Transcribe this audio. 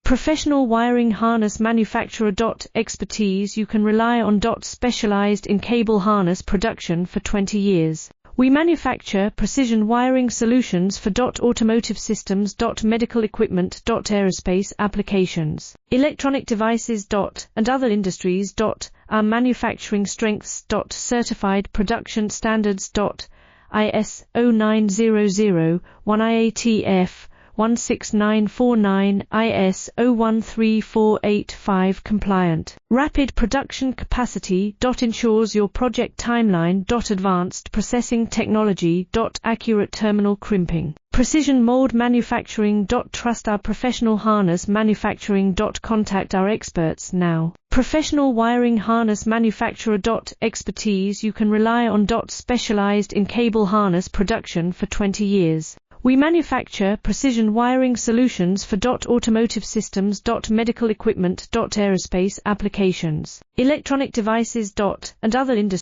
Professional wiring harness manufacturer. Expertise you can rely on. Specialized in cable harness production for 20 years. We manufacture precision wiring solutions for automotive systems, medical equipment, aerospace applications, electronic devices, and other industries. Our manufacturing strengths. Certified production standards. IS 0900-1 IATF 16949 IS 013485 compliant. Rapid production capacity. Ensures your project timeline. Advanced processing technology. Accurate terminal crimping. Precision mold manufacturing. Trust our professional harness manufacturing. Contact our experts now. Professional wiring harness manufacturer. Expertise you can rely on. Specialized in cable harness production for 20 years. We manufacture precision wiring solutions for automotive systems, medical equipment, aerospace applications, electronic devices, and other industries.